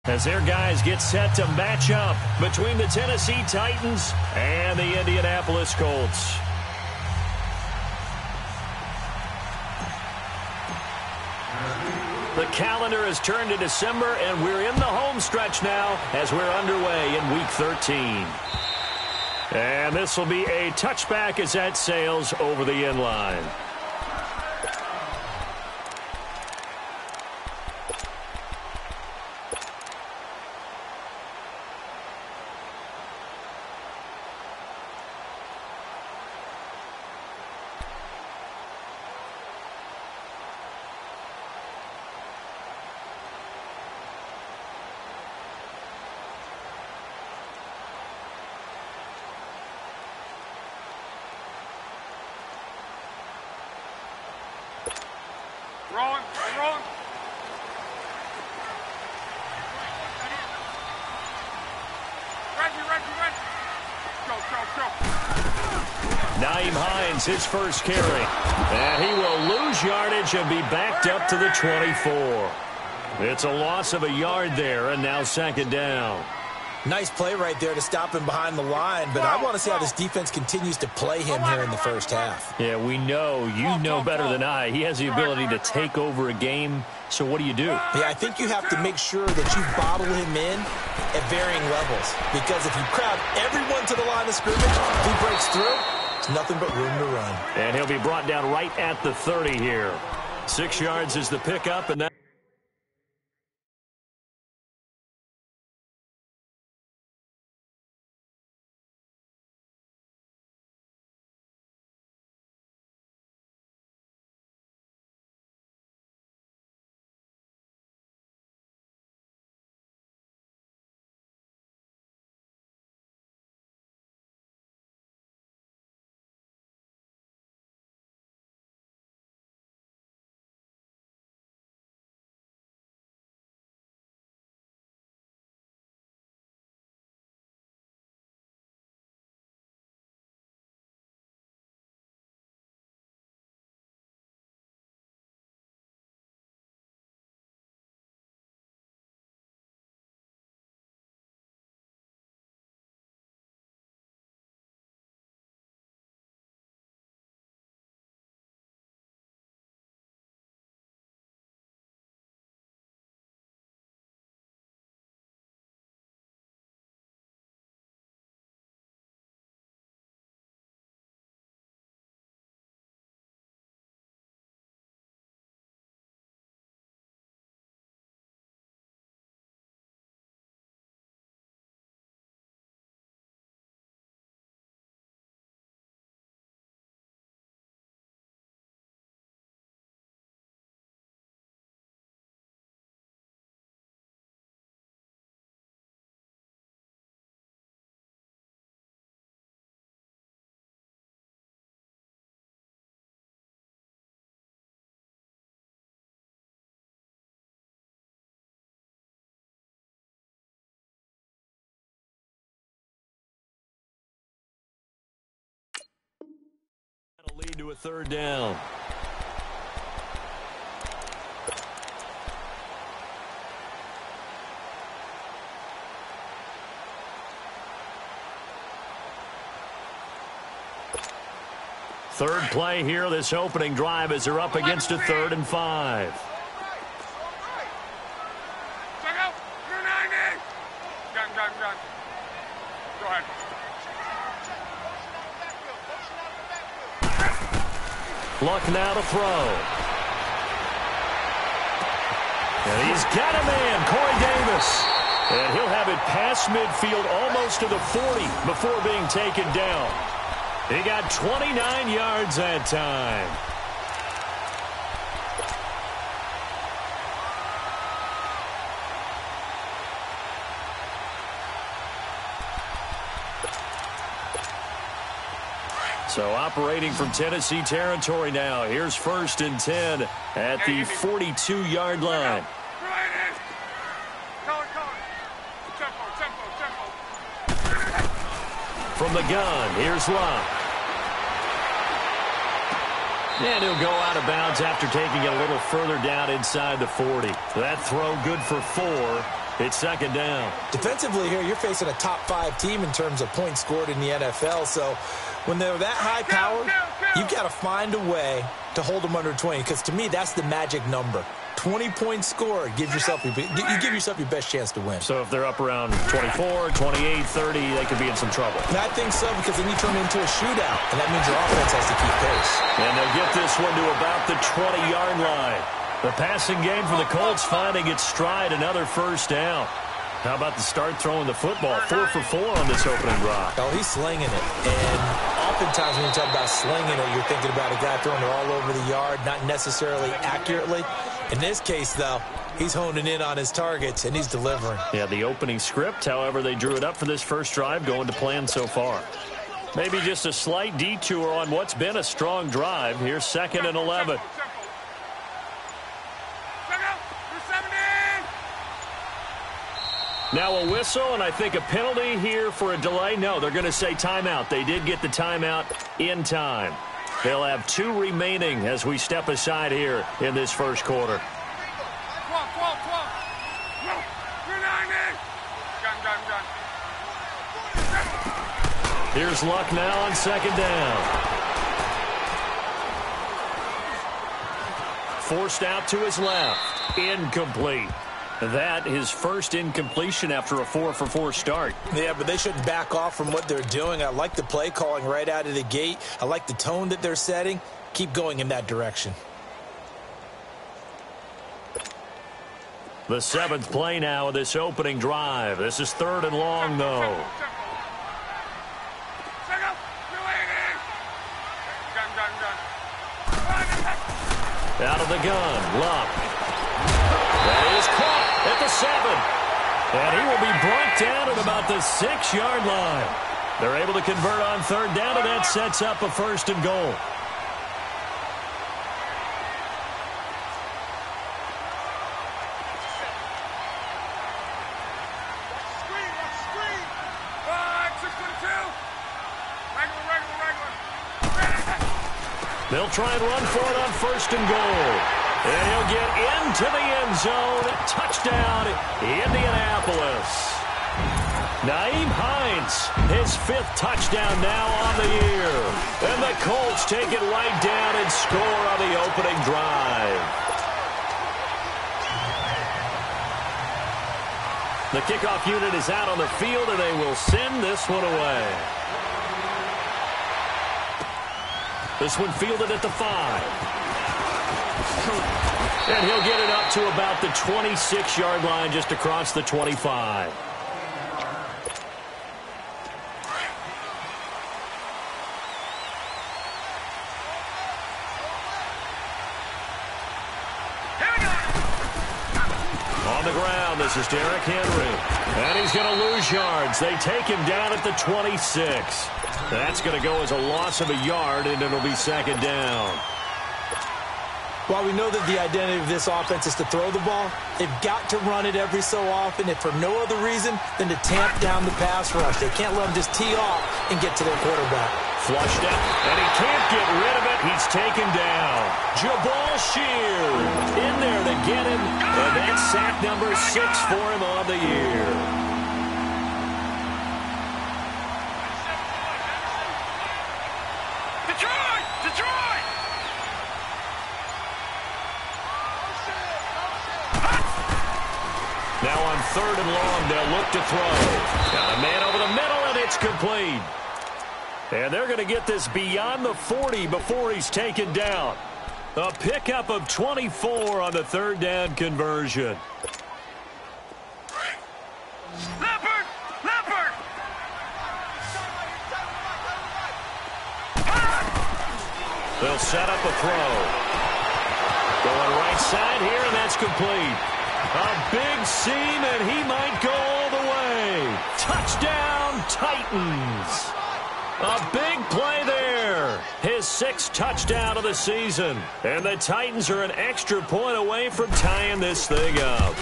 As their guys get set to match up between the Tennessee Titans and the Indianapolis Colts. The calendar has turned to December, and we're in the home stretch now as we're underway in Week 13. And this will be a touchback as that sails over the end line. Wrong. Ready. Go. Nyheim Hines, his first carry. And he will lose yardage and be backed up to the 24. It's a loss of a yard there, and now second down. Nice play right there to stop him behind the line, but I want to see how this defense continues to play him here in the first half. Yeah, we know. You know better than I. He has the ability to take over a game, so what do? Yeah, I think you have to make sure that you bottle him in at varying levels, because if you crowd everyone to the line of scrimmage, if he breaks through, it's nothing but room to run. And he'll be brought down right at the 30 here. 6 yards is the pickup, and that will lead to a third down. Third play here, this opening drive, as they're up against a 3rd and 5. Check out. Gun. Go ahead. Luck now to throw. And he's got a man, Corey Davis. And he'll have it past midfield almost to the 40 before being taken down. He got 29 yards that time. So operating from Tennessee territory now. Here's 1st and 10 at the 42-yard line. From the gun, here's Luck. And he'll go out of bounds after taking it a little further down inside the 40. That throw good for 4. It's second down. Defensively here, you're facing a top-5 team in terms of points scored in the NFL. So when they're that high-powered, you've got to find a way to hold them under 20. Because to me, that's the magic number. 20 points scored, you give yourself your best chance to win. So if they're up around 24, 28, 30, they could be in some trouble. And I think so, because then you turn it into a shootout, and that means your offense has to keep pace. And they'll get this one to about the 20-yard line. The passing game for the Colts finding its stride, another first down. How about the start throwing the football? 4 for 4 on this opening drive. Oh, he's slinging it. And oftentimes when you talk about slinging it, you're thinking about a guy throwing it all over the yard, not necessarily accurately. In this case, though, he's honing in on his targets, and he's delivering. Yeah, the opening script, however, they drew it up for this first drive, going to plan so far. Maybe just a slight detour on what's been a strong drive. Here's 2nd and 11. Now a whistle, and I think a penalty here for a delay. No, they're going to say timeout. They did get the timeout in time. They'll have 2 remaining as we step aside here in this first quarter. Here's Luck now on 2nd down. Forced out to his left. Incomplete. That his first incompletion after a 4 for 4 start. Yeah, but they shouldn't back off from what they're doing. I like the play calling right out of the gate. I like the tone that they're setting. Keep going in that direction. The 7th play now of this opening drive. This is 3rd and long, though. Out of the gun, Luck. That is caught at the 7. And he will be brought down at about the 6-yard line. They're able to convert on 3rd down, and that sets up a 1st and goal. They'll try and run for it on 1st and goal. And he'll get into the end zone. Touchdown, Indianapolis. Nyheim Hines, his 5th touchdown now on the year. And the Colts take it right down and score on the opening drive. The kickoff unit is out on the field, and they will send this one away. This one fielded at the 5. And he'll get it up to about the 26-yard line, just across the 25. On the ground, this is Derrick Henry. And he's going to lose yards. They take him down at the 26. That's going to go as a loss of a yard, and it'll be 2nd down. While we know that the identity of this offense is to throw the ball, they've got to run it every so often, if for no other reason than to tamp down the pass rush. They can't let them just tee off and get to their quarterback. Flushed out, and he can't get rid of it. He's taken down. Jabal Sheard in there to get him, and that's sack number 6 for him on the year. Now on 3rd and long, they'll look to throw. Got a man over the middle, and it's complete. And they're going to get this beyond the 40 before he's taken down. A pickup of 24 on the 3rd down conversion. Leopard! They'll set up a throw. Going right side here, and that's complete. A big seam, and he might go all the way. Touchdown, Titans. A big play there. His 6th touchdown of the season. And the Titans are an extra point away from tying this thing up.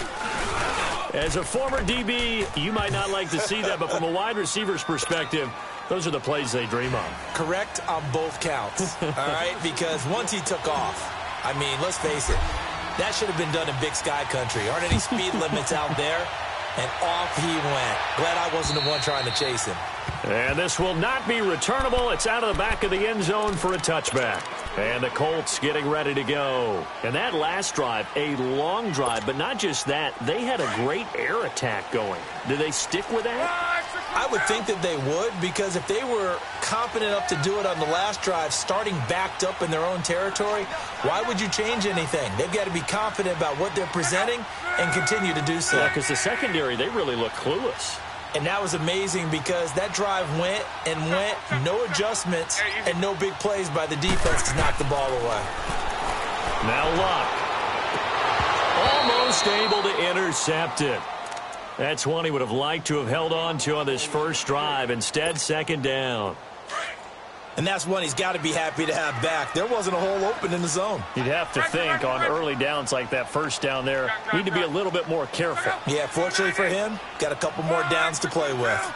As a former DB, you might not like to see that, but from a wide receiver's perspective, those are the plays they dream of. Correct on both counts, all right? Because once he took off, I mean, let's face it, that should have been done in Big Sky country. Aren't any speed limits out there? And off he went. Glad I wasn't the one trying to chase him. And this will not be returnable. It's out of the back of the end zone for a touchback. And the Colts getting ready to go. And that last drive, a long drive, but not just that. They had a great air attack going. Do they stick with that? I would think that they would, because if they were confident enough to do it on the last drive, starting backed up in their own territory, why would you change anything? They've got to be confident about what they're presenting and continue to do so. Yeah, because the secondary, they really look clueless. And that was amazing because that drive went and went, no adjustments, and no big plays by the defense to knock the ball away. Now Luck. Almost able to intercept it. That's one he would have liked to have held on to on this first drive. Instead, second down. And that's one he's got to be happy to have back. There wasn't a hole open in the zone. You'd have to think on early downs like that first down there, need to be a little bit more careful. Yeah, fortunately for him, got a couple more downs to play with.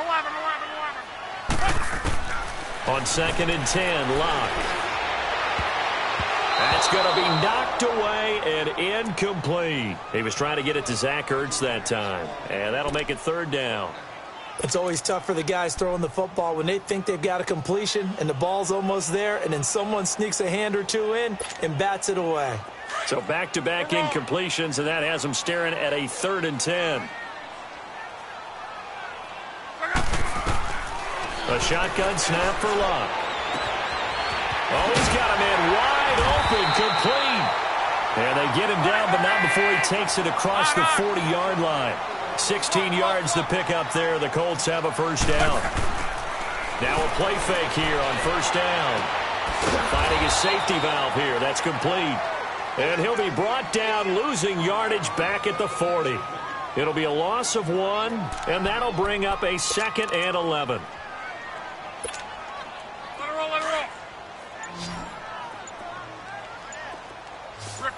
11. On 2nd and 10, Luck. That's going to be knocked away and incomplete. He was trying to get it to Zach Ertz that time. And that'll make it third down. It's always tough for the guys throwing the football when they think they've got a completion and the ball's almost there, and then someone sneaks a hand or two in and bats it away. So back-to-back incompletions, and that has them staring at a 3rd and 10. A shotgun snap for Luck. Oh, he's got a man wide open, complete. And they get him down, but not before he takes it across the 40-yard line. 16 yards to pick up there. The Colts have a first down. Now a play fake here on first down. Finding his safety valve here. That's complete. And he'll be brought down, losing yardage back at the 40. It'll be a loss of 1, and that'll bring up a 2nd and 11. Let it roll, let it roll. Rip.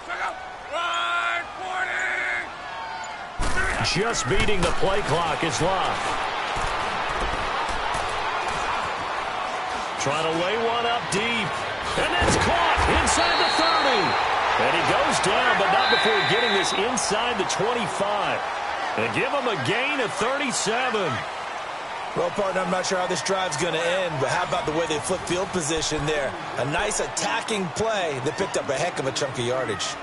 Check out. 140. Just beating the play clock is Luck. Trying to lay one up deep. And that's caught inside the 30. And he goes down, but not before getting this inside the 25. And give him a gain of 37. Well, partner, I'm not sure how this drive's going to end, but how about the way they flip field position there? A nice attacking play that picked up a heck of a chunk of yardage.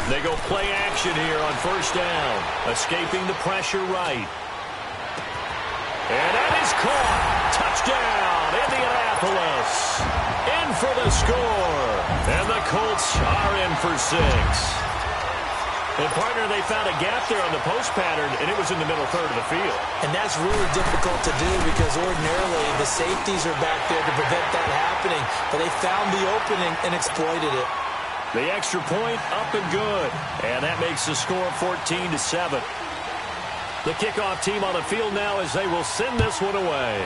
They go play action here on first down. Escaping the pressure right. And that is caught. Touchdown, Indianapolis. In for the score. And the Colts are in for 6. And, partner, they found a gap there on the post pattern, and it was in the middle third of the field. And that's really difficult to do because ordinarily the safeties are back there to prevent that happening. But they found the opening and exploited it. The extra point up and good. And that makes the score 14-7. The kickoff team on the field now as they will send this one away.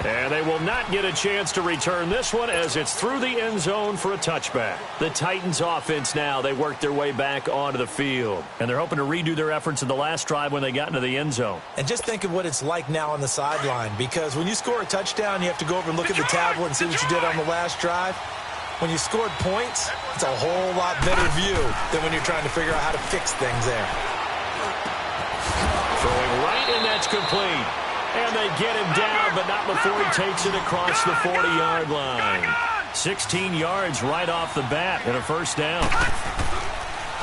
And they will not get a chance to return this one as it's through the end zone for a touchback. The Titans offense now, they work their way back onto the field. And they're hoping to redo their efforts in the last drive when they got into the end zone. And just think of what it's like now on the sideline, because when you score a touchdown, you have to go over and look at the tablet and see what you did on the last drive. When you scored points, it's a whole lot better view than when you're trying to figure out how to fix things there. Throwing right, and that's complete. And they get him down, but not before he takes it across the 40-yard line. 16 yards right off the bat and a first down.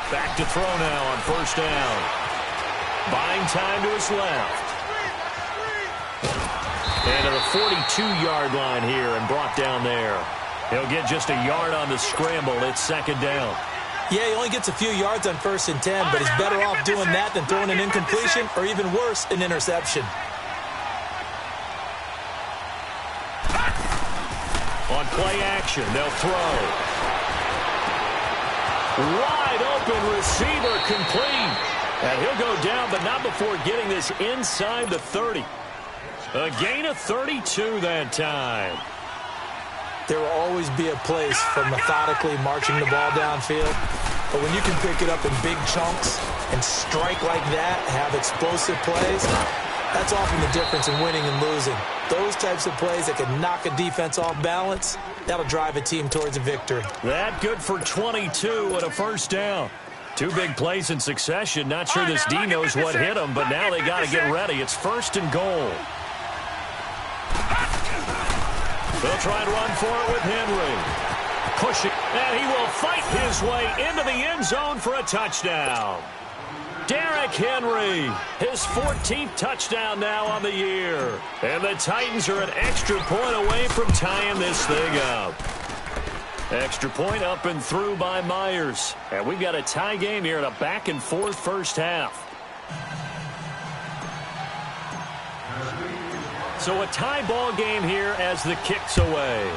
Back to throw now on first down. Buying time to his left. And to the 42-yard line here and brought down there. He'll get just a yard on the scramble. It's second down. Yeah, he only gets a few yards on 1st and 10, but he's better off doing that than throwing an incompletion or even worse, an interception. On play action, they'll throw. Wide open receiver complete. And he'll go down, but not before getting this inside the 30. A gain of 32 that time. There will always be a place for methodically marching the ball downfield. But when you can pick it up in big chunks and strike like that, have explosive plays, that's often the difference in winning and losing. Those types of plays that can knock a defense off balance, that'll drive a team towards a victory. That good for 22 and a first down. Two big plays in succession. Not sure this D knows what hit them, but now they got to get ready. It's first and goal. They'll try and run for it with Henry. Pushing, and he will fight his way into the end zone for a touchdown. Derrick Henry, his 14th touchdown now on the year. And the Titans are an extra point away from tying this thing up. Extra point up and through by Myers. And we've got a tie game here in a back-and-forth first half. So a tie ball game here as the kick's away.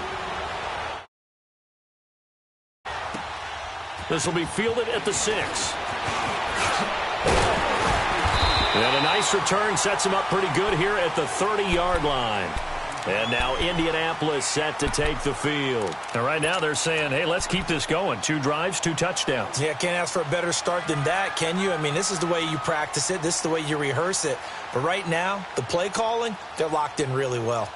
This will be fielded at the 6. And a nice return sets him up pretty good here at the 30-yard line. And now Indianapolis set to take the field. And right now they're saying, hey, let's keep this going. 2 drives, 2 touchdowns. Yeah, can't ask for a better start than that, can you? I mean, this is the way you practice it. This is the way you rehearse it. But right now, the play calling, they're locked in really well.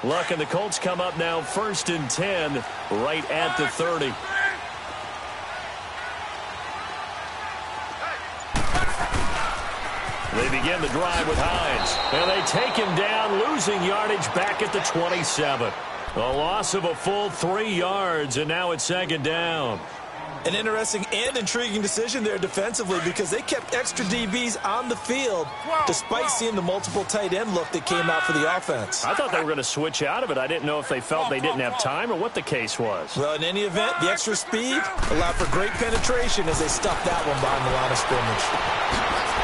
Luck and the Colts come up now first and 10 right at the 30. They begin the drive with Hines. And they take him down, losing yardage back at the 27. A loss of a full 3 yards, and now it's second down. An interesting and intriguing decision there defensively because they kept extra DBs on the field despite seeing the multiple tight end look that came out for the offense. I thought they were going to switch out of it. I didn't know if they felt they didn't have time or what the case was. Well, in any event, the extra speed allowed for great penetration as they stuffed that one behind the line of scrimmage.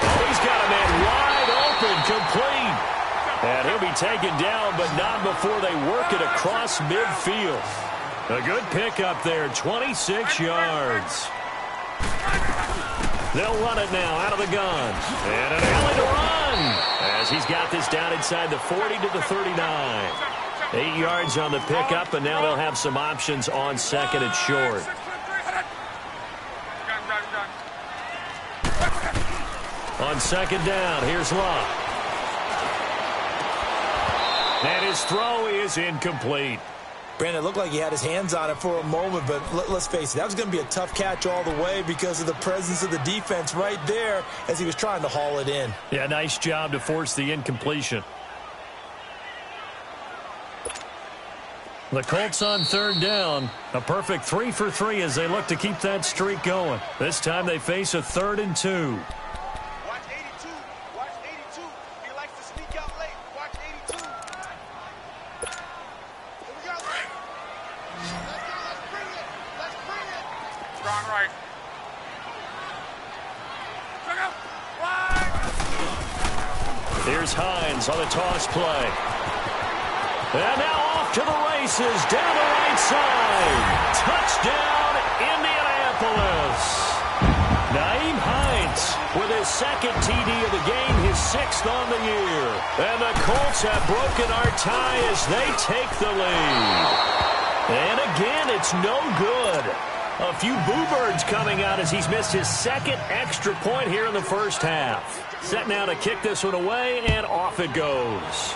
Oh, he's got a man wide open, complete. And he'll be taken down, but not before they work it across midfield. A good pickup there, 26 yards. They'll run it now out of the gun. And an alley to run as he's got this down inside the 40 to the 39. 8 yards on the pickup, and now they'll have some options on second and short. On second down, here's Luck. And his throw is incomplete. Brandon, it looked like he had his hands on it for a moment, but let's face it, that was going to be a tough catch all the way because of the presence of the defense right there as he was trying to haul it in. Yeah, nice job to force the incompletion. The Colts on third down. A perfect 3 for 3 as they look to keep that streak going. This time they face a 3rd and 2. Watch 82. Watch 82. He likes to sneak out late. Watch 82. Here we go. Let's bring it. Let's bring it. Strong right. Here's Hines on the toss play. And now off to the races down the right side. Touchdown, Indianapolis. Nyheim Hines with his 2nd TD of the game, his 6th on the year. And the Colts have broken our tie as they take the lead. And again, it's no good. A few boo birds coming out as he's missed his 2nd extra point here in the first half. Set now to kick this one away, and off it goes.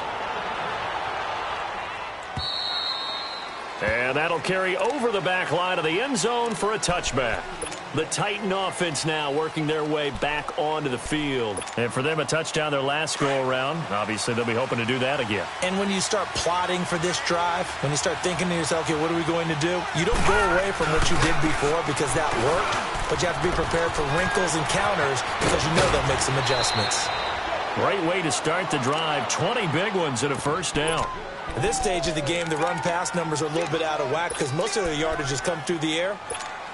And that'll carry over the back line of the end zone for a touchback. The Titan offense now working their way back onto the field. And for them, a touchdown their last go-around. Obviously, they'll be hoping to do that again. And when you start plotting for this drive, when you start thinking to yourself, okay, what are we going to do? You don't go away from what you did before because that worked, but you have to be prepared for wrinkles and counters because you know they'll make some adjustments. Great way to start the drive. 20 big ones and a first down. At this stage of the game, the run-pass numbers are a little bit out of whack because most of the yardage has come through the air.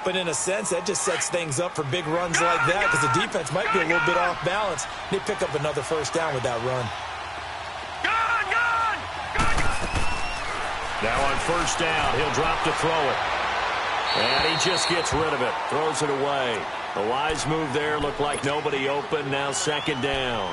But in a sense, that just sets things up for big runs like that because the defense might be a little bit off balance. They pick up another first down with that run. Now on first down, he'll drop to throw it. And he just gets rid of it, throws it away. A wise move there. Looked like nobody open. Now second down.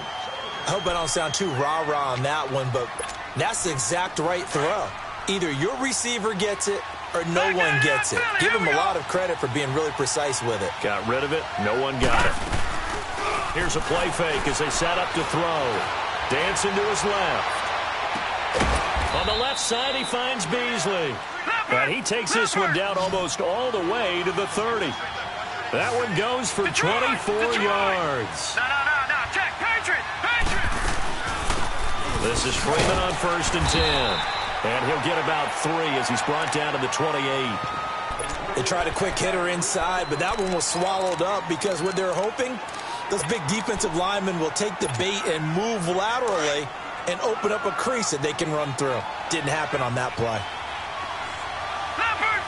I hope I don't sound too rah-rah on that one, but that's the exact right throw. Either your receiver gets it or no one gets it. Give him a lot of credit for being really precise with it. Got rid of it. No one got it. Here's a play fake as they set up to throw. Dancing to his left. On the left side, he finds Beasley. And he takes this one down almost all the way to the 30. That one goes for 24 yards. No. Check. Patriot. This is Freeman on 1st and 10. And he'll get about 3 as he's brought down to the 28. They tried a quick hitter inside, but that one was swallowed up because what they're hoping, those big defensive linemen will take the bait and move laterally and open up a crease that they can run through. Didn't happen on that play. Leopard.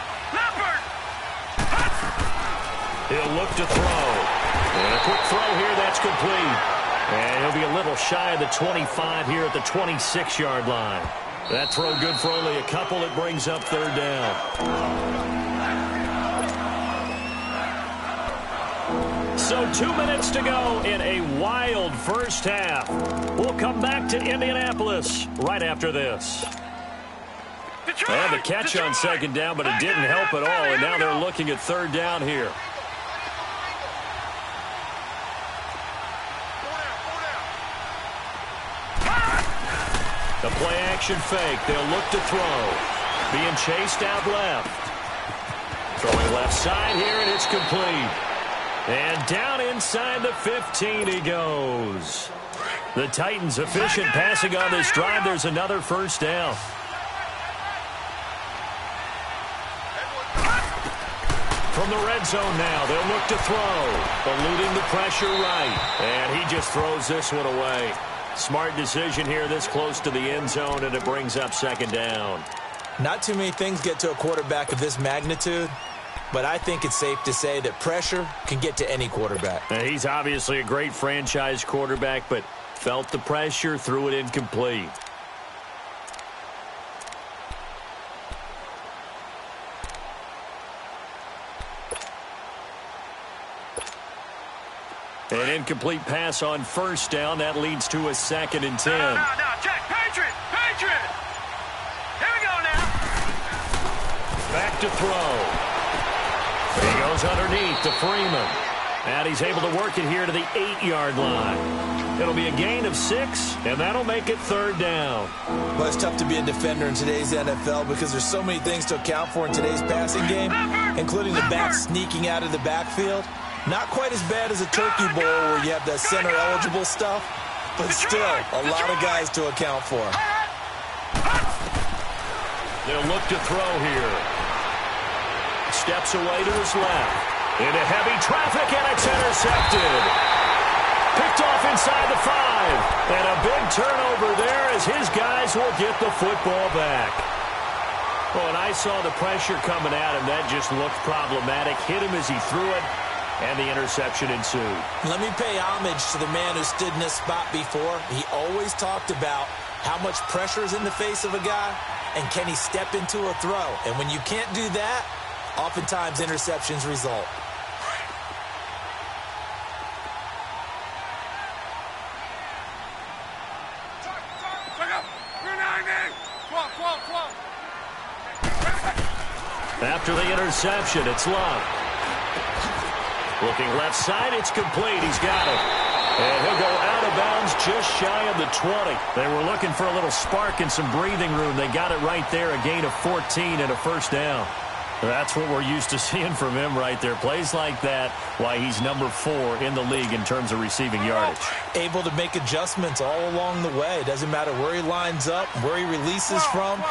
He'll look to throw. And a quick throw here, that's complete. And he'll be a little shy of the 25 here at the 26-yard line. That throw good for only a couple. It brings up third down. So 2 minutes to go in a wild first half. We'll come back to Indianapolis right after this. They had the catch on second down, but it didn't help at all. And now they're looking at third down here. The play-action fake. They'll look to throw. Being chased out left. Throwing left side here, and it's complete. And down inside the 15 he goes. The Titans efficient passing on this drive. There's another first down. From the red zone now, they'll look to throw. Eluding the pressure right. And he just throws this one away. Smart decision here this close to the end zone, and it brings up second down. Not too many things get to a quarterback of this magnitude, but I think it's safe to say that pressure can get to any quarterback. Now, he's obviously a great franchise quarterback, but felt the pressure, threw it incomplete. An incomplete pass on first down. That leads to a 2nd and 10. No. Check. Patriot. Here we go now. Back to throw. He goes underneath to Freeman. And he's able to work it here to the 8-yard line. It'll be a gain of 6, and that'll make it third down. Well, it's tough to be a defender in today's NFL because there's so many things to account for in today's passing game, including the back sneaking out of the backfield. Not quite as bad as a turkey bowl where you have the center-eligible stuff, but still a lot of guys to account for. They'll look to throw here. Steps away to his left. Into heavy traffic, and it's intercepted. Picked off inside the 5. And a big turnover there as his guys will get the football back. Well, and I saw the pressure coming at him. That just looked problematic. Hit him as he threw it. And the interception ensued. Let me pay homage to the man who stood in this spot before. He always talked about how much pressure is in the face of a guy, and can he step into a throw. And when you can't do that, oftentimes interceptions result. After the interception, it's Luck. Looking left side, it's complete. He's got it. And he'll go out of bounds just shy of the 20. They were looking for a little spark and some breathing room. They got it right there, a gain of 14 and a first down. That's what we're used to seeing from him right there. Plays like that, why he's number 4 in the league in terms of receiving yardage. Able to make adjustments all along the way. Doesn't matter where he lines up, where he releases from.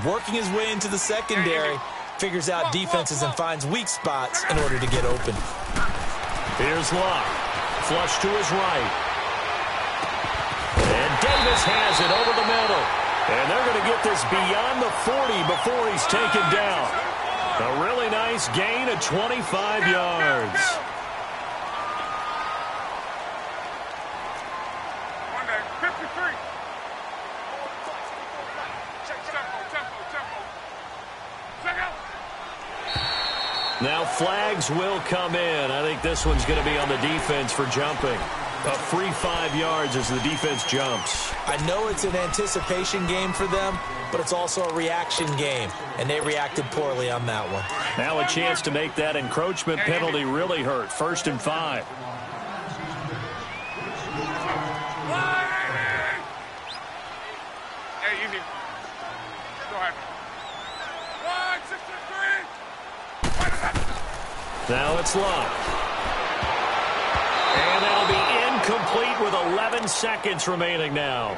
Working his way into the secondary, figures out defenses and finds weak spots in order to get open. Here's Luck. Flush to his right. And Davis has it over the middle. And they're going to get this beyond the 40 before he's taken down. A really nice gain of 25 yards. Now flags will come in. I think this one's going to be on the defense for jumping. A free 5 yards as the defense jumps. I know it's an anticipation game for them, but it's also a reaction game, and they reacted poorly on that one. Now a chance to make that encroachment penalty really hurt. 1st and 5. Hey, easy. Go ahead. 1, 6, 3. Now it's locked. And that'll be incomplete with 11 seconds remaining now.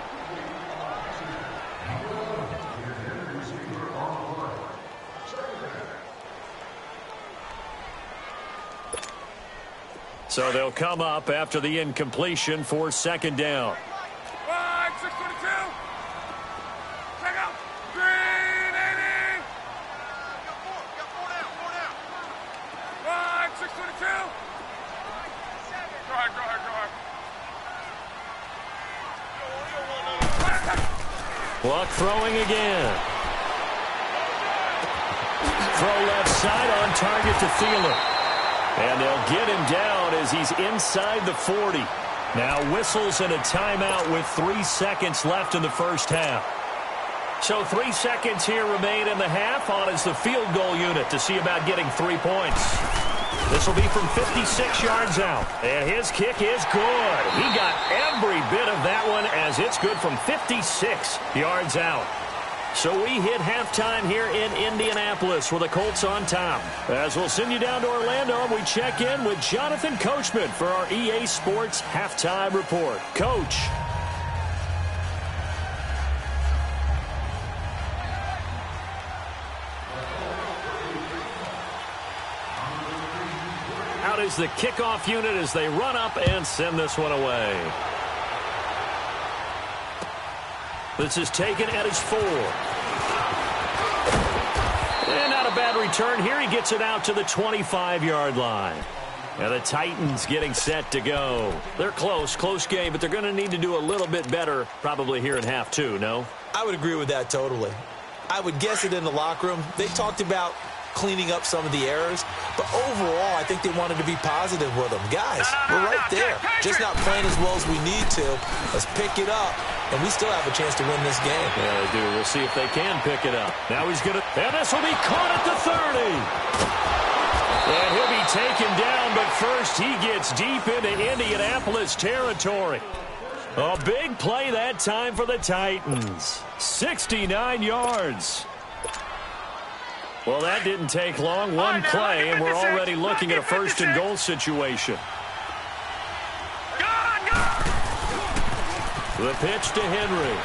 So they'll come up after the incompletion for 2nd down. 1, 6, 22. Check out. 380. Got 4 down. 1, 6, 22. Go ahead. Luck throwing again. Throw left side on target to Thielen. And they'll get him down as he's inside the 40. Now whistles and a timeout with 3 seconds left in the first half. So 3 seconds here remain in the half. On is the field goal unit to see about getting 3 points. This will be from 56 yards out. And his kick is good. He got every bit of that one as it's good from 56 yards out. So we hit halftime here in Indianapolis with the Colts on top. As we'll send you down to Orlando, we check in with Jonathan Coachman for our EA Sports Halftime Report. Coach. Out is the kickoff unit as they run up and send this one away. This is taken at his 4. And not a bad return here. He gets it out to the 25-yard line. And the Titans getting set to go. They're close game, but they're going to need to do a little bit better probably here in half 2, no? I would agree with that totally. I would guess it in the locker room. They talked about cleaning up some of the errors, but overall, I think they wanted to be positive with them. Guys, we're right there. Just not playing as well as we need to. Let's pick it up, and we still have a chance to win this game. Yeah, they do. We'll see if they can pick it up. Now he's going to, and this will be caught at the 30. And he'll be taken down, but first he gets deep into Indianapolis territory. A big play that time for the Titans. 69 yards. Well, that didn't take long. One play, and we're already looking at a 1st and goal situation. The pitch to Henry.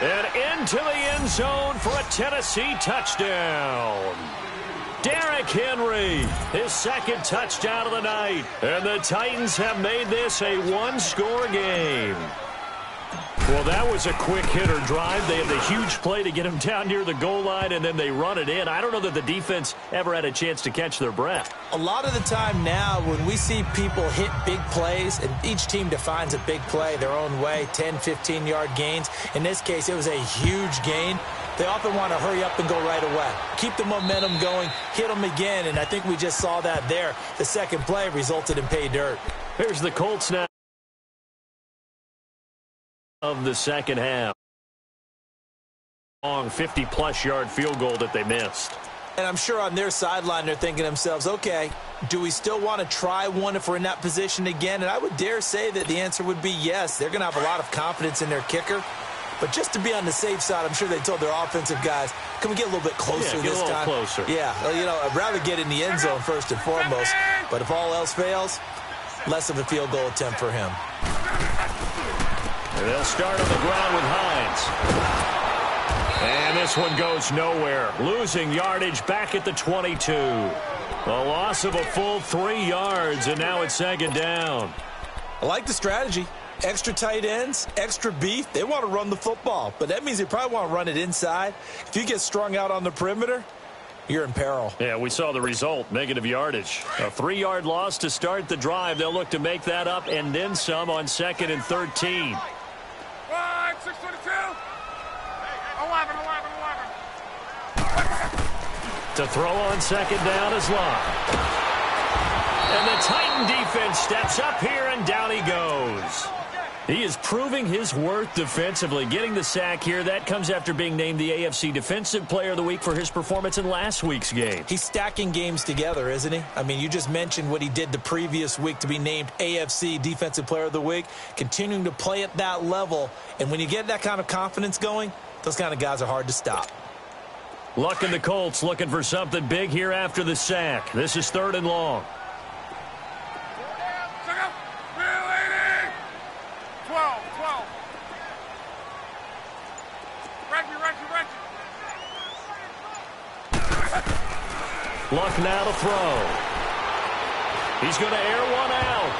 And into the end zone for a Tennessee touchdown. Derrick Henry, his 2nd touchdown of the night. And the Titans have made this a 1-score game. Well, that was a quick hitter drive. They had the huge play to get him down near the goal line, and then they run it in. I don't know that the defense ever had a chance to catch their breath. A lot of the time now when we see people hit big plays, and each team defines a big play their own way, 10, 15-yard gains. In this case, it was a huge gain. They often want to hurry up and go right away. Keep the momentum going, hit them again, and I think we just saw that there. The second play resulted in pay dirt. Here's the Colts now of the second half. Long 50-plus yard field goal that they missed. And I'm sure on their sideline they're thinking to themselves, okay, do we still want to try one if we're in that position again? And I would dare say that the answer would be yes. They're going to have a lot of confidence in their kicker. But just to be on the safe side, I'm sure they told their offensive guys, can we get a little bit closer this time? Closer. Yeah, well, you know, I'd rather get in the end zone first and foremost. But if all else fails, less of a field goal attempt for him. And they'll start on the ground with Hines. And this one goes nowhere. Losing yardage back at the 22. A loss of a full 3 yards, and now it's 2nd down. I like the strategy. Extra tight ends, extra beef. They want to run the football, but that means they probably want to run it inside. If you get strung out on the perimeter, you're in peril. Yeah, we saw the result, negative yardage. A 3-yard loss to start the drive. They'll look to make that up and then some on 2nd and 13. 1, 6, 22. 11. To throw on second down is Luck. And the Titan defense steps up here, and down he goes. He is proving his worth defensively, getting the sack here. That comes after being named the AFC Defensive Player of the Week for his performance in last week's game. He's stacking games together, isn't he? I mean, you just mentioned what he did the previous week to be named AFC Defensive Player of the Week, continuing to play at that level. And when you get that kind of confidence going, those kind of guys are hard to stop. Luck and the Colts looking for something big here after the sack. This is 3rd and long. 12. Luck now to throw. He's going to air one out.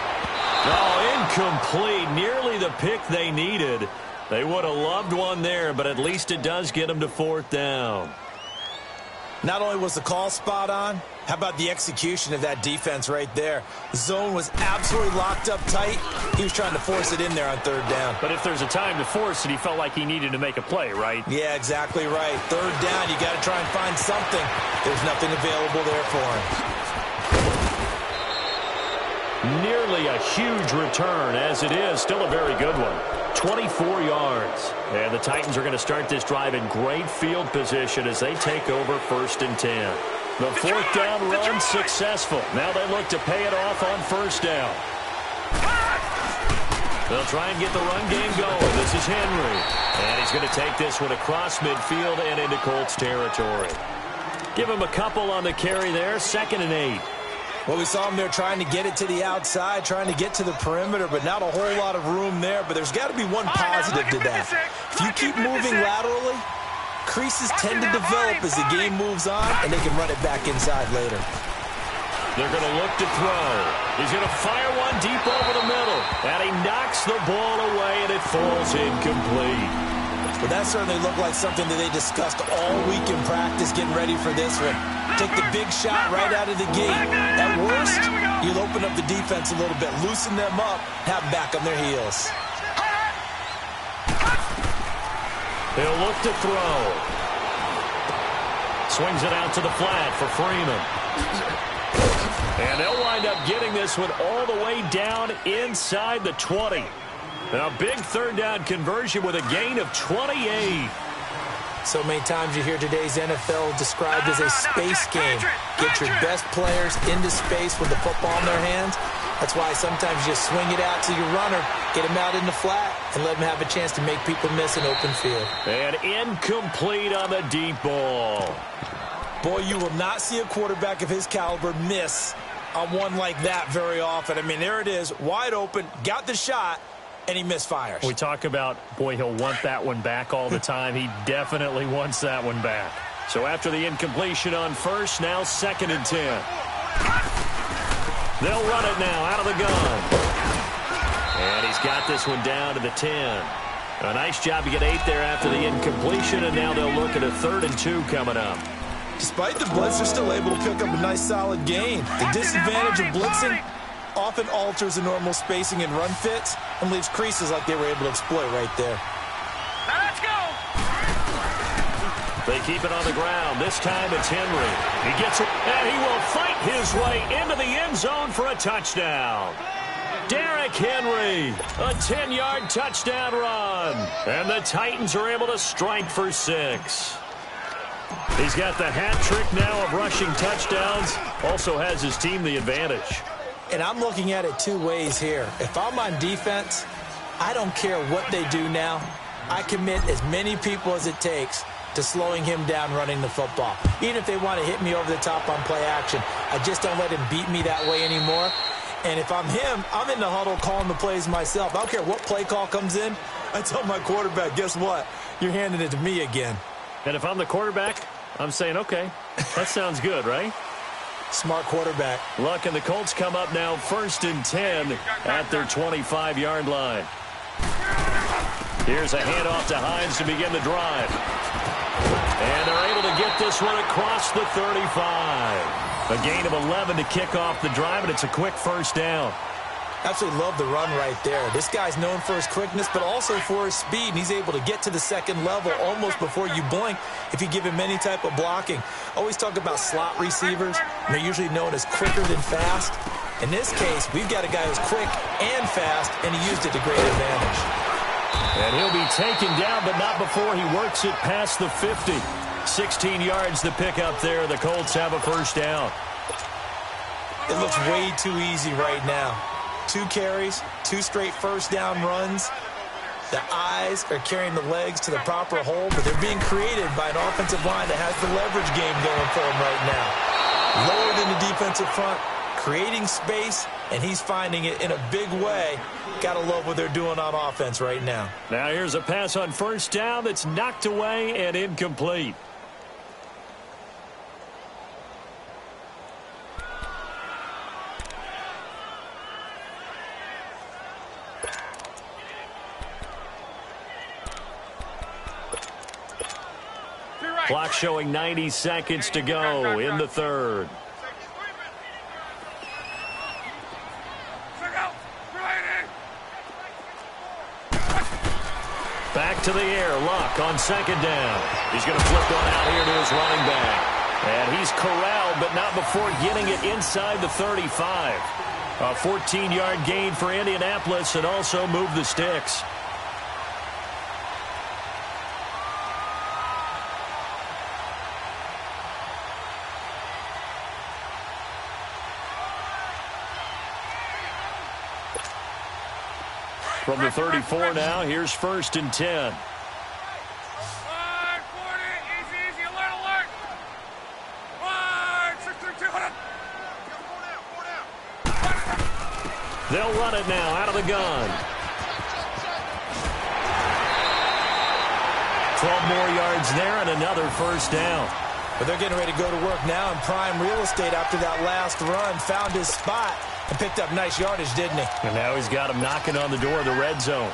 Oh, incomplete. Nearly the pick they needed. They would have loved one there, but at least it does get them to 4th down. Not only was the call spot on, how about the execution of that defense right there? The zone was absolutely locked up tight. He was trying to force it in there on 3rd down. But if there's a time to force it, he felt like he needed to make a play, right? Yeah, exactly right. 3rd down, you got to try and find something. There's nothing available there for him. Nearly a huge return, as it is. Still a very good one. 24 yards. And the Titans are going to start this drive in great field position as they take over 1st and 10. The 4th down run successful. Now they look to pay it off on 1st down. They'll try and get the run game going. This is Henry. And he's going to take this one across midfield and into Colts territory. Give him a couple on the carry there. 2nd and 8. Well, we saw him there trying to get it to the outside, trying to get to the perimeter, but not a whole lot of room there. But there's got to be one positive to that. If you keep moving laterally, creases tend to develop as the game moves on, and they can run it back inside later. They're going to look to throw. He's going to fire one deep over the middle, and he knocks the ball away, and it falls incomplete. But that certainly looked like something that they discussed all week in practice, getting ready for this one. Take the big shot right out of the gate. At worst, you'll open up the defense a little bit, loosen them up, have them back on their heels. He'll look to throw. Swings it out to the flat for Freeman. And they'll wind up getting this one all the way down inside the 20. Now, big 3rd down conversion with a gain of 28. So many times you hear today's NFL described as a space game. Get your best players into space with the football in their hands. That's why sometimes you just swing it out to your runner, get him out in the flat, and let him have a chance to make people miss an open field. And incomplete on the deep ball. Boy, you will not see a quarterback of his caliber miss on one like that very often. I mean, there it is, wide open, got the shot, and he misfires. We talk about, boy, he'll want that one back all the time. He definitely wants that one back. So after the incompletion on 1st, now 2nd and 10. They'll run it now out of the gun. And he's got this one down to the 10. A nice job to get 8 there after the incompletion, and now they'll look at a 3rd and 2 coming up. Despite the blitz, they're still able to pick up a nice solid gain. The disadvantage of blitzing often alters the normal spacing and run fits and leaves creases like they were able to exploit right there. Now let's go. They keep it on the ground. This time it's Henry. He gets it, and he will fight his way into the end zone for a touchdown. Derrick Henry, a 10-yard touchdown run. And the Titans are able to strike for 6. He's got the hat trick now of rushing touchdowns. Also has his team the advantage. And I'm looking at it 2 ways here. If I'm on defense, I don't care what they do now. I commit as many people as it takes to slowing him down running the football. Even if they want to hit me over the top on play action, I just don't let him beat me that way anymore. And if I'm him, I'm in the huddle calling the plays myself. I don't care what play call comes in. I tell my quarterback, guess what? You're handing it to me again. And if I'm the quarterback, I'm saying, okay, that sounds good, right? Smart quarterback. Luck and the Colts come up now 1st and 10 at their 25-yard line. Here's a handoff to Hines to begin the drive. And they're able to get this one across the 35. A gain of 11 to kick off the drive, and it's a quick 1st down. Absolutely love the run right there. This guy's known for his quickness, but also for his speed, and he's able to get to the second level almost before you blink if you give him any type of blocking. Always talk about slot receivers, and they're usually known as quicker than fast. In this case, we've got a guy who's quick and fast, and he used it to great advantage. And he'll be taken down, but not before he works it past the 50. 16 yards to pick up there. The Colts have a first down. It looks way too easy right now. 2 carries, 2 straight first down runs. The eyes are carrying the legs to the proper hole, but they're being created by an offensive line that has the leverage game going for them right now. Lower than the defensive front, creating space, and he's finding it in a big way. Gotta love what they're doing on offense right now. Now here's a pass on first down that's knocked away and incomplete. Clock showing 90 seconds to go in the third. Back to the air. Luck on second down. He's going to flip one out here to his running back. And he's corralled, but not before getting it inside the 35. A 14-yard gain for Indianapolis and also move the sticks. From the 34 now, here's 1st and 10. They'll run it now out of the gun. 12 more yards there and another first down. But they're getting ready to go to work now in prime real estate after that last run. Found his spot and picked up nice yardage, didn't he? And now he's got him knocking on the door of the red zone.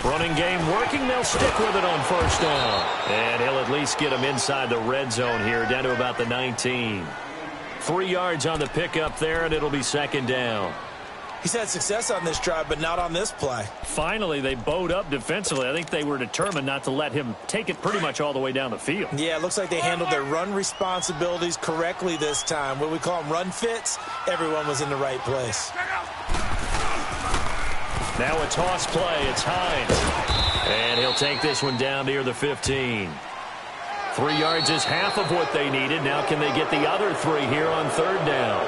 Running game working. They'll stick with it on first down. And he'll at least get him inside the red zone here, down to about the 19. 3 yards on the pickup there, and it'll be second down. He's had success on this drive, but not on this play. Finally, they bowed up defensively. I think they were determined not to let him take it pretty much all the way down the field. Yeah, it looks like they handled their run responsibilities correctly this time. What we call them run fits, everyone was in the right place. Now a toss play. It's Hines. And he'll take this one down near the 15. 3 yards is half of what they needed. Now can they get the other 3 here on third down?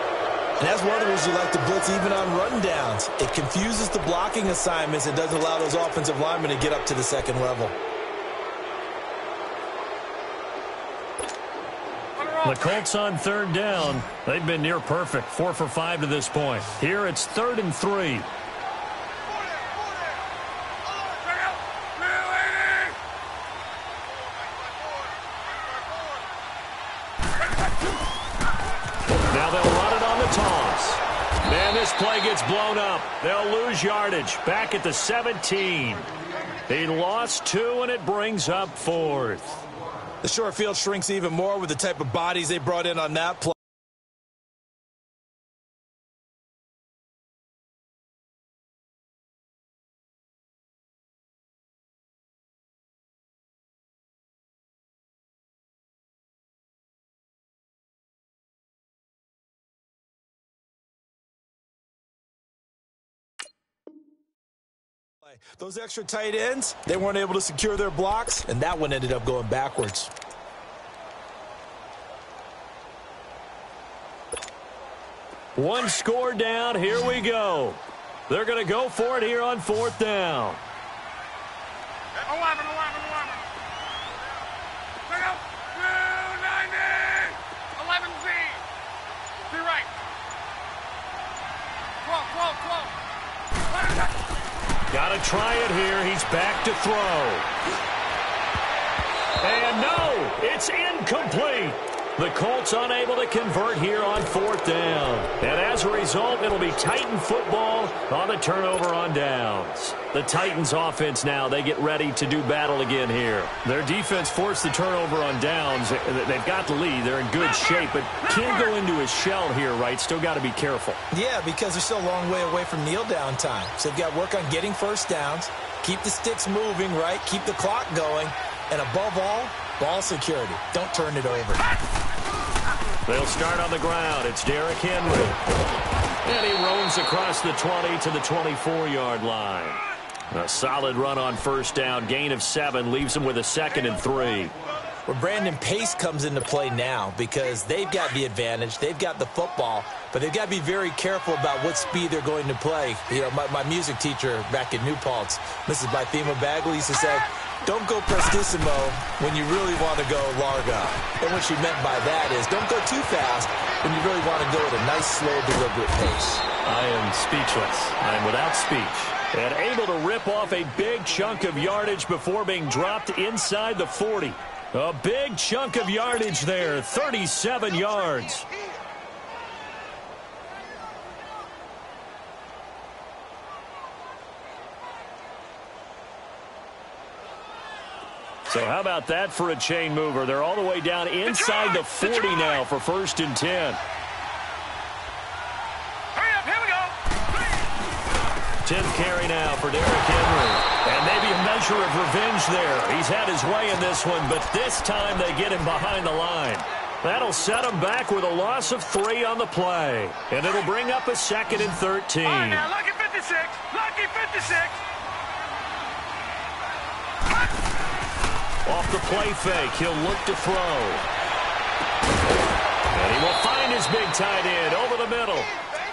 And that's one of the reasons you like to blitz even on run downs. It confuses the blocking assignments and doesn't allow those offensive linemen to get up to the second level. The Colts on third down. They've been near perfect. 4 for 5 to this point. Here it's 3rd and 3. Now they'll run it on the toss. And this play gets blown up. They'll lose yardage. Back at the 17. He lost 2, and it brings up 4th. The short field shrinks even more with the type of bodies they brought in on that play. Those extra tight ends, they weren't able to secure their blocks, and that one ended up going backwards. One score down. Here we go. They're going to go for it here on 4th down. 11. Look out. 290. 11Z. To your right. Got to try it here. He's back to throw. And no, it's incomplete. The Colts unable to convert here on 4th down. And as a result, it'll be Titan football on the turnover on downs. The Titans offense now, they get ready to do battle again here. Their defense forced the turnover on downs. They've got the lead. They're in good shape, but can't go into a shell here, right? Still got to be careful. Yeah, because they're still a long way away from kneel down time. So they've got to work on getting first downs, keep the sticks moving, right? Keep the clock going. And above all, ball security. Don't turn it over. They'll start on the ground. It's Derrick Henry. And he roams across the 20 to the 24-yard line. A solid run on first down. Gain of 7 leaves him with a 2nd and 3. Well, Brandon, pace comes into play now because they've got the advantage. They've got the football, but they've got to be very careful about what speed they're going to play. You know, my music teacher back in New Paltz, Mrs. Bythema Bagley, used to say, don't go prestissimo when you really want to go larga. And what she meant by that is don't go too fast when you really want to go at a nice, slow, deliberate pace. I am speechless. I am without speech. And able to rip off a big chunk of yardage before being dropped inside the 40. A big chunk of yardage there, 37 yards. So how about that for a chain mover? They're all the way down inside the 40 now for 1st and 10. Hurry up, here we go. 10th carry now for Derrick Henry. And maybe a measure of revenge there. He's had his way in this one, but this time they get him behind the line. That'll set him back with a loss of 3 on the play. And it'll bring up a 2nd and 13. All right, now, lucky 56. Lucky 56. Off the play fake, he'll look to throw. And he will find his big tight end over the middle.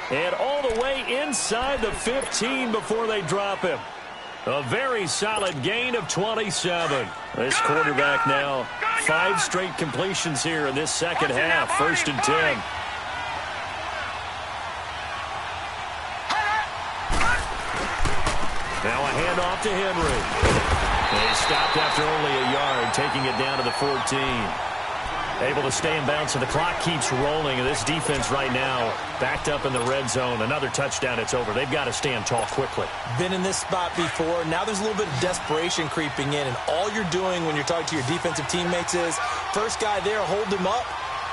And all the way inside the 15 before they drop him. A very solid gain of 27. This quarterback now, 5 straight completions here in this second half. 1st and 10. Now a handoff to Henry. And he stopped after only a yard, taking it down to the 14. Able to stay in bounds, so the clock keeps rolling. And this defense right now backed up in the red zone. Another touchdown, it's over. They've got to stand tall quickly. Been in this spot before. Now there's a little bit of desperation creeping in. And all you're doing when you're talking to your defensive teammates is, first guy there, hold him up.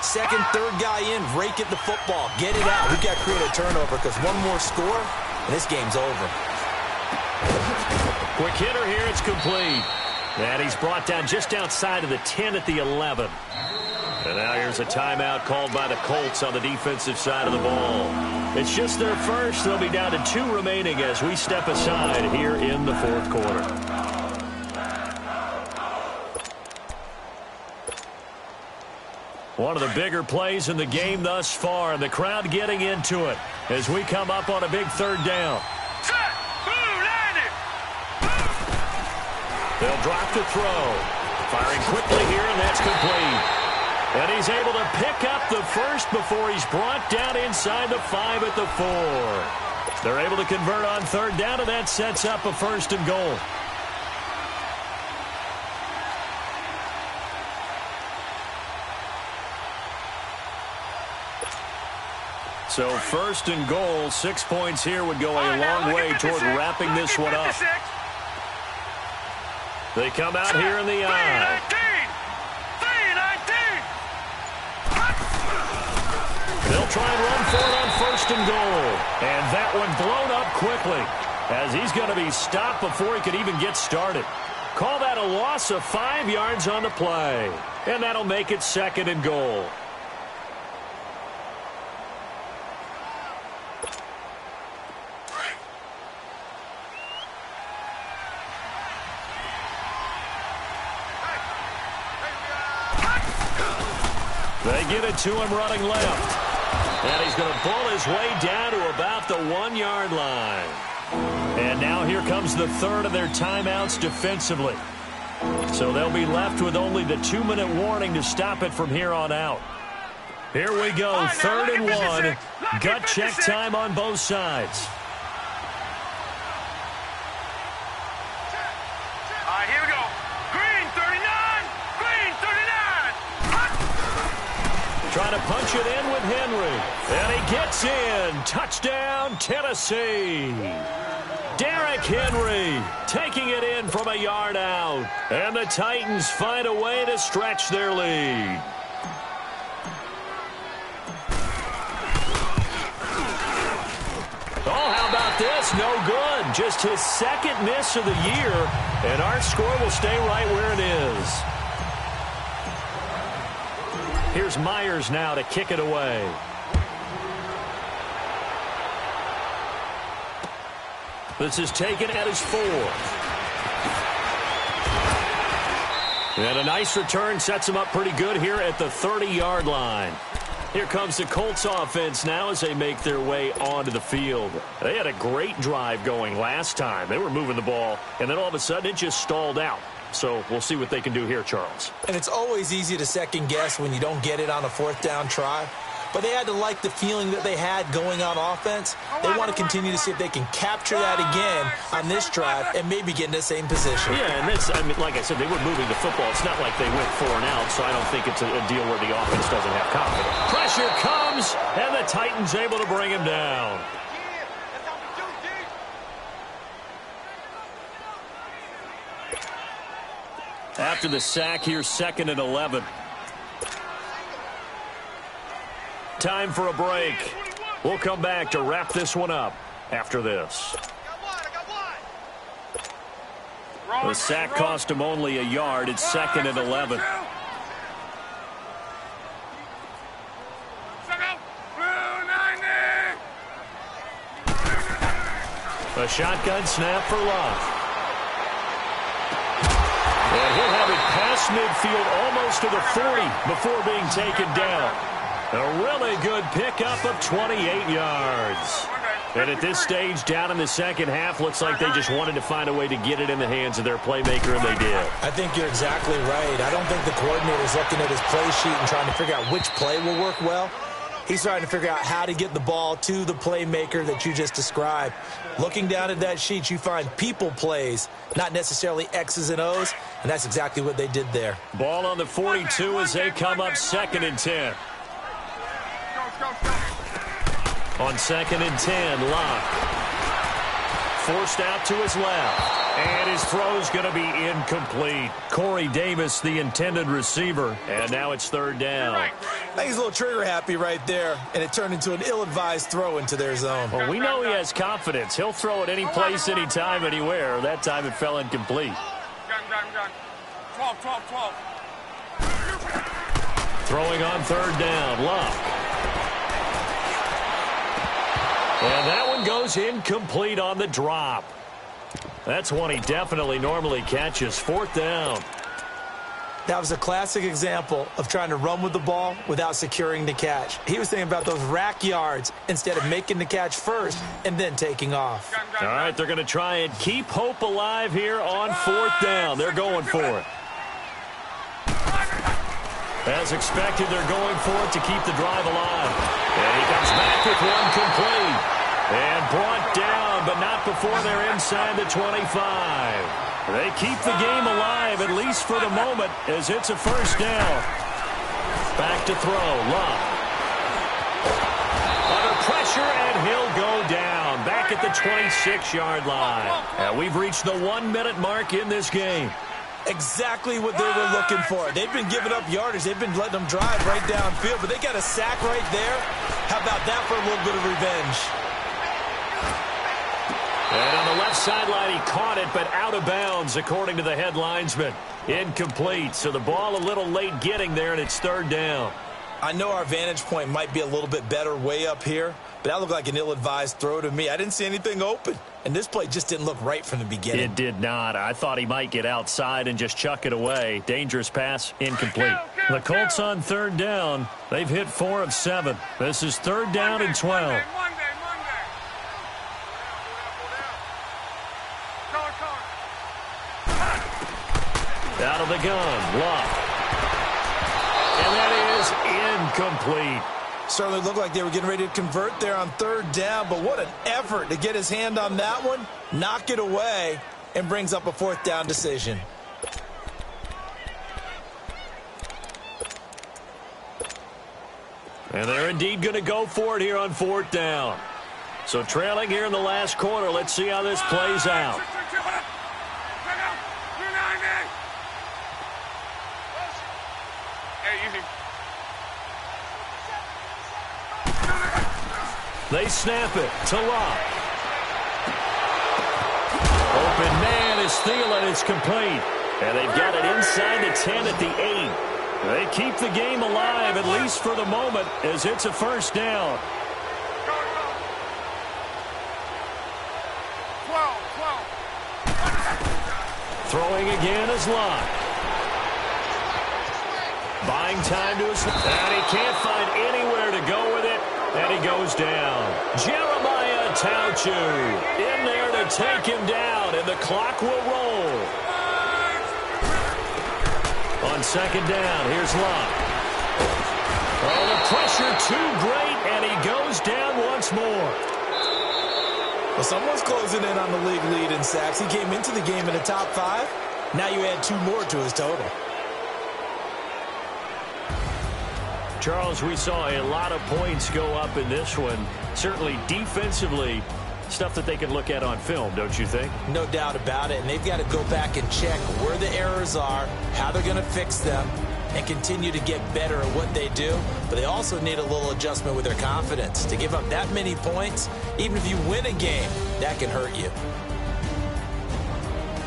Second, third guy in, rake at the football. Get it out. We've got to create a turnover because one more score, and this game's over. Quick hitter here, it's complete. And he's brought down just outside of the 10 at the 11. And now here's a timeout called by the Colts on the defensive side of the ball. It's just their first. They'll be down to 2 remaining as we step aside here in the 4th quarter. One of the bigger plays in the game thus far, and the crowd getting into it as we come up on a big 3rd down. They'll drop to throw. Firing quickly here, and that's complete. And he's able to pick up the first before he's brought down inside the 5 at the 4. They're able to convert on 3rd down, and that sets up a 1st and goal. So 1st and goal, 6 points here would go a long way toward wrapping this one up. They come out here in the eye. 3-19. They'll try and run for it on 1st and goal. And that one blown up quickly as he's going to be stopped before he could even get started. Call that a loss of 5 yards on the play. And that'll make it 2nd and goal. They get it to him running left. And he's going to pull his way down to about the 1-yard line. And now here comes the 3rd of their timeouts defensively. So they'll be left with only the 2-minute warning to stop it from here on out. Here we go, 3rd and 1. Gut check time on both sides. trying to punch it in with Henry. And he gets in. Touchdown, Tennessee. Derrick Henry taking it in from a yard out. And the Titans find a way to stretch their lead. Oh, how about this? No good. Just his second miss of the year. And our score will stay right where it is. Here's Myers now to kick it away. This is taken at his 4. And a nice return sets him up pretty good here at the 30-yard line. Here comes the Colts offense now as they make their way onto the field. They had a great drive going last time. They were moving the ball, and then all of a sudden it just stalled out. So we'll see what they can do here, Charles. And it's always easy to second guess when you don't get it on a 4th down try. But they had to like the feeling that they had going on offense. They want to continue to see if they can capture that again on this drive and maybe get in the same position. Yeah, and this, I mean, like I said, they were moving the football. It's not like they went 4 and out, so I don't think it's a deal where the offense doesn't have confidence. Pressure comes, and the Titans able to bring him down. After the sack here, 2nd and 11. Time for a break. We'll come back to wrap this one up after this. The sack cost him only a yard. It's 2nd and 11. A shotgun snap for Love. And he'll have it past midfield almost to the 40 before being taken down. A really good pickup of 28 yards. And at this stage, down in the second half, looks like they just wanted to find a way to get it in the hands of their playmaker, and they did. I think you're exactly right. I don't think the coordinator's looking at his play sheet and trying to figure out which play will work well. He's trying to figure out how to get the ball to the playmaker that you just described. Looking down at that sheet, you find people plays, not necessarily X's and O's, and that's exactly what they did there. Ball on the 42 as they come up 2nd and 10. On 2nd and 10, Locke. Forced out to his left. And his throw's going to be incomplete. Corey Davis, the intended receiver. And now it's 3rd down. I think he's a little trigger happy right there, and it turned into an ill-advised throw into their zone. Well, we know he has confidence. He'll throw it any place, anytime, anywhere. That time it fell incomplete. 12. Throwing on 3rd down, Locke. And that one goes incomplete on the drop. That's one he definitely normally catches. 4th down. That was a classic example of trying to run with the ball without securing the catch. He was thinking about those rack yards instead of making the catch first and then taking off. All right, they're going to try and keep hope alive here on 4th down. They're going for it. As expected, they're going for it to keep the drive alive. And he comes back with one complete. And brought down, but not before they're inside the 25. They keep the game alive, at least for the moment, as it's a 1st down. Back to throw, Love. Under pressure, and he'll go down. Back at the 26-yard line. And we've reached the 1-minute mark in this game. Exactly what they were looking for. They've been giving up yardage. They've been letting them drive right downfield, but they got a sack right there. How about that for a little bit of revenge? And on the left sideline, he caught it, but out of bounds, according to the head linesman. Incomplete, so the ball a little late getting there, and it's 3rd down. I know our vantage point might be a little bit better way up here, but that looked like an ill-advised throw to me. I didn't see anything open, and this play just didn't look right from the beginning. It did not. I thought he might get outside and just chuck it away. Dangerous pass, incomplete. The Colts on 3rd down. They've hit 4 of 7. This is 3rd down and 12. Out of the gun, Love. And that is incomplete. Certainly looked like they were getting ready to convert there on 3rd down, but what an effort to get his hand on that one, knock it away, and brings up a 4th down decision. And they're indeed going to go for it here on 4th down. So trailing here in the last quarter. Let's see how this plays out. They snap it to Locke. Open man is Thielen. It's complete. And they've got it inside the 10 at the 8. They keep the game alive, at least for the moment, as it's a 1st down. 12. Throwing again is Locke. Buying time to his... And he can't find anywhere to go with it. And he goes down. Jeremiah Tauchu in there to take him down, and the clock will roll. On 2nd down, here's Locke. Oh, the pressure too great, and he goes down once more. Well, someone's closing in on the league lead in sacks. He came into the game in the top 5. Now you add 2 more to his total. Charles, we saw a lot of points go up in this one. Certainly defensively, stuff that they can look at on film, don't you think? No doubt about it. And they've got to go back and check where the errors are, how they're going to fix them, and continue to get better at what they do. But they also need a little adjustment with their confidence. To give up that many points, even if you win a game, that can hurt you.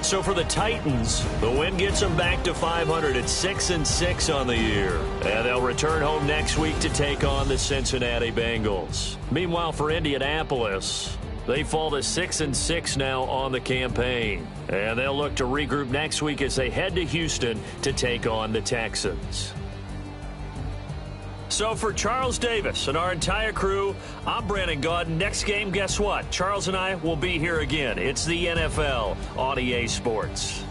So for the Titans, the win gets them back to 500 at 6-6 on the year. And they'll return home next week to take on the Cincinnati Bengals. Meanwhile, for Indianapolis, they fall to 6-6 now on the campaign. And they'll look to regroup next week as they head to Houston to take on the Texans. So for Charles Davis and our entire crew, I'm Brandon Gaudin. Next game, guess what? Charles and I will be here again. It's the NFL on EA Sports.